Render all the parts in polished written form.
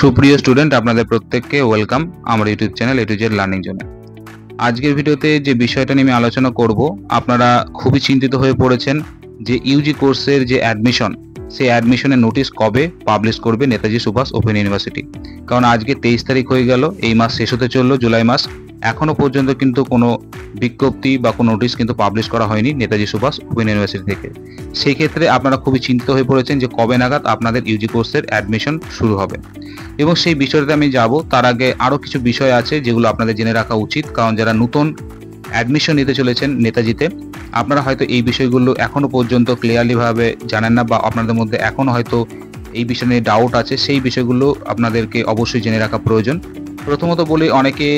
সুপ্রিয় স্টুডেন্ট, আপনাদের প্রত্যেককে ওয়েলকাম আমার YouTube channel A to Z learning জোনে। আজকের ভিডিওতে যে বিষয়টা নিয়ে আমি আলোচনা করব, আপনারা খুবই চিন্তিত হয়ে পড়েছেন যে ইউজি কোর্সের যে অ্যাডমিশন, সেই অ্যাডমিশনের নোটিশ কবে পাবলিশ করবে নেতাজি সুভাষ ওপেন ইউনিভার্সিটি। কারণ আজকে 23 তারিখ হয়ে গেল, এই মাস শেষ হতে চললো, জুলাই মাস, এখনো পর্যন্ত কিন্তু কোনো বিজ্ঞপ্তি বা কোনো নোটিশ কিন্তু পাবলিশ করা হয়নি নেতাজি সুভাষ ওপেন ইউনিভার্সিটি থেকে। সেই ক্ষেত্রে আপনারা খুবই চিন্তিত হয়ে পড়েছেন যে কবে নাগাদ আপনাদের ইউজি কোর্সের অ্যাডমিশন শুরু হবে, এবং সেই বিষয়টাতে আমি যাব। তার আগে আরও কিছু বিষয় আছে যেগুলো আপনাদের জেনে রাখা উচিত, কারণ যারা নতুন অ্যাডমিশন নিতে চলেছেন নেতাজিতে, আপনারা হয়তো এই বিষয়গুলো এখনো পর্যন্ত ক্লিয়ারলিভাবে জানেন না, বা আপনাদের মধ্যে এখনো হয়তো এই বিষয় নিয়ে ডাউট আছে। সেই বিষয়গুলো আপনাদেরকে অবশ্যই জেনে রাখা প্রয়োজন। প্রথমত বলি, অনেকে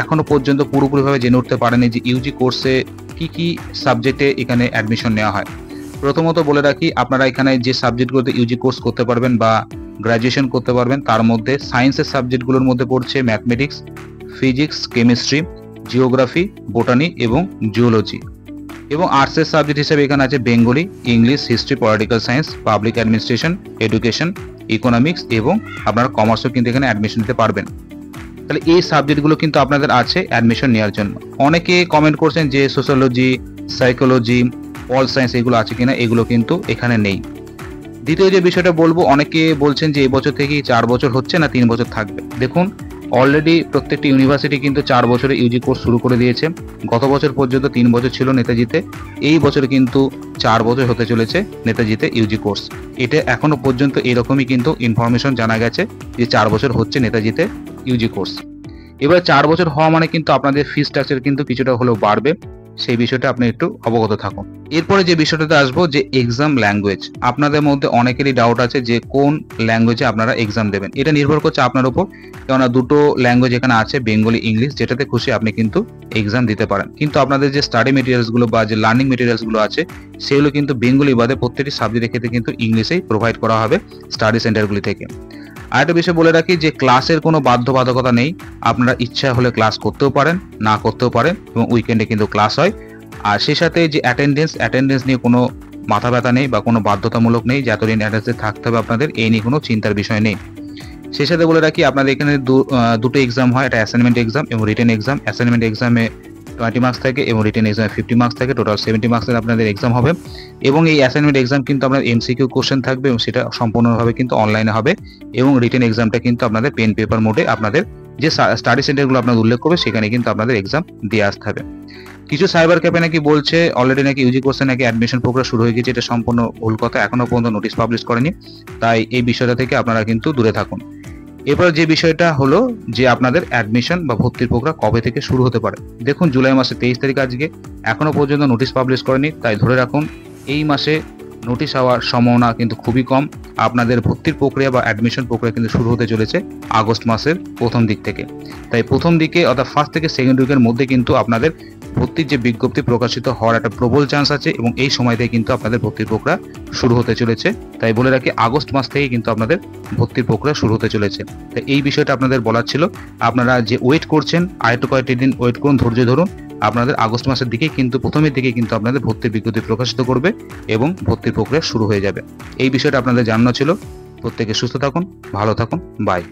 এখনো পর্যন্ত পুরোপুরিভাবে জেনে উঠতে পারেনি যে ইউজি কোর্সে কি কি সাবজেক্টে এখানে অ্যাডমিশন নেওয়া হয়। প্রথমত বলে রাখি, আপনারা এখানে যে সাবজেক্টগুলোতে ইউজি কোর্স করতে পারবেন বা গ্র্যাজুয়েশন করতে পারবেন, তার মধ্যে সায়েন্সের সাবজেক্টগুলোর মধ্যে পড়ছে mathematics, physics, chemistry, geography, botany এবং জিওলজি। এবং আর্টসের সাবজেক্ট হিসেবে এখানে আছে Bengali, English, history, political science, public administration, education, economics, এবং আপনারা কমার্সও কিন্তু এখানে অ্যাডমিশন নিতে পারবেন। তাহলে এই সাবজেক্টগুলো কিন্তু আপনাদের আছে অ্যাডমিশন নেওয়ার জন্য। অনেকে কমেন্ট করছেন যে সোশ্যোলজি, সাইকোলজি, পল সায়েন্স এগুলো আছে কিনা, এগুলো কিন্তু এখানে নেই। দ্বিতীয় যে বিষয়টা বলবো, অনেকে বলছেন যে এবছর থেকেই 4 বছর হচ্ছে না 3 বছর থাকবে। দেখুন, অলরেডি প্রত্যেকটি ইউনিভার্সিটি কিন্তু 4 বছরে ইউজি কোর্স শুরু করে দিয়েছে। গত বছর পর্যন্ত 3 বছর ছিল নেতাজিতে, এই বছরে কিন্তু 4 বছর হতে চলেছে নেতাজিতে ইউজি কোর্স। এটা এখনো পর্যন্ত এরকমই কিন্তু ইনফরমেশন জানা গেছে যে 4 বছর হচ্ছে নেতাজিতে ইউজি কোর্স। এবার 4 বছর হওয়া মানে কিন্তু আপনাদের ফি স্ট্রাকচার কিন্তু কিছুটা হলেও বাড়বে, সেই বিষয়টা আপনি একটু অবগত থাকুন। এরপরে যে বিষয়টাতে আসবো, যে এক্সাম ল্যাঙ্গুয়েজ। আপনাদের মধ্যে অনেকেরই ডাউট আছে যে কোন ল্যাঙ্গুয়েজে আপনারা এক্সাম দেবেন। এটা নির্ভর করছে আপনার উপর, কেননা দুটো ল্যাঙ্গুয়েজ এখানে আছে, বেঙ্গলি, ইংলিশ, যেটাতে খুশি আপনি কিন্তু এক্সাম দিতে পারেন। কিন্তু আপনাদের যে স্টাডি মেটেরিয়ালসগুলো বা যে লার্নিং মেটেরিয়ালসগুলো আছে, সেগুলো কিন্তু বেঙ্গলি বাদে প্রত্যেকটি সাবজেক্টের ক্ষেত্রে কিন্তু ইংলিশেই প্রোভাইড করা হবে স্টাডি সেন্টারগুলি থেকে। আরেকটা বিষয় বলে রাখি যে ক্লাসের কোনো বাধ্যবাধকতা নেই, আপনারা ইচ্ছা হলে ক্লাস করতেও পারেন, না করতেও পারেন, এবং উইকেন্ডে কিন্তু ক্লাস হয়। আর সেই সাথে যে অ্যাটেন্ডেন্স নিয়ে কোনো মাথা ব্যথা নেই বা কোনো বাধ্যতামূলক নেই যে এতদিন অ্যাটেন্ডেন্সে থাকতে হবে আপনাদের, এই নিয়ে কোনো চিন্তার বিষয় নেই। সেই সাথে বলে রাখি, আপনাদের এখানে দুটো এক্সাম হয়, একটা অ্যাসাইনমেন্ট এক্সাম এবং রিটেন এক্সাম। অ্যাসাইনমেন্ট এক্সামে 20 মার্কস থাকে এবং রিটেন এক্সামে 50 মার্কস থাকে, টোটাল 70 মার্কসের আপনাদের এক্সাম হবে। এবং এই অ্যাসাইনমেন্ট এক্সাম কিন্তু আপনার এমসিকিউ কোশ্চেন থাকবে এবং সেটা সম্পূর্ণভাবে কিন্তু অনলাইনে হবে। এবং রিটেন এক্সামটা কিন্তু আপনাদের পেন পেপার মোডে আপনাদের যে স্টাডি সেন্টারগুলো আপনাদের উল্লেখ করবে সেখানে কিন্তু আপনাদের এক্সাম দিয়ে আসতে হবে। কিছু সাইবার ক্যাফে নাকি বলছে অলরেডি নাকি ইউজি কোর্সে নাকি অ্যাডমিশন প্রক্রিয়া শুরু হয়ে গেছে। এটা সম্পূর্ণ ভুল কথা, এখনো পর্যন্ত নোটিশ পাবলিশ করেনি, তাই এই বিষয়টা থেকে আপনারা কিন্তু দূরে থাকুন। এরপর যে বিষয়টা হলো যে আপনাদের অ্যাডমিশন বা ভর্তির প্রক্রিয়া কবে থেকে শুরু হতে পারে। দেখুন, জুলাই মাসে 23 তারিখ আজকে, এখনো পর্যন্ত নোটিশ পাবলিশ করেনি, তাই ধরে রাখুন এই মাসে নোটিশ হওয়ার সম্ভাবনা কিন্তু খুবই কম। আপনাদের ভর্তির প্রক্রিয়া বা অ্যাডমিশন প্রক্রিয়া কিন্তু শুরু হতে চলেছে আগস্ট মাসের প্রথম দিক থেকে। তাই প্রথম দিকে অর্থাৎ ফার্স্ট থেকে সেকেন্ড উইকের মধ্যে কিন্তু আপনাদের ভর্তির যে বিজ্ঞপ্তি প্রকাশিত হওয়ার একটা প্রবল চান্স আছে, এবং এই সময়তে কিন্তু আপনাদের ভর্তির প্রক্রিয়া শুরু হতে চলেছে। তাই বলে রাখি, আগস্ট মাস থেকে কিন্তু আপনাদের ভর্তির প্রক্রিয়া শুরু হতে চলেছে। তাই এই বিষয়টা আপনাদের বলার ছিল। আপনারা যে ওয়েট করছেন, আরেকটু কয়েকটি দিন ওয়েট করুন, ধৈর্য ধরুন। আপনাদের আগস্ট মাসের দিকে কিন্তু প্রথমের দিকে কিন্তু আপনাদের ভর্তির বিজ্ঞপ্তি প্রকাশিত করবে এবং ভর্তির প্রক্রিয়া শুরু হয়ে যাবে। এই বিষয়টা আপনাদের জানানো ছিল। প্রত্যেকে সুস্থ থাকুন, ভালো থাকুন, বাই।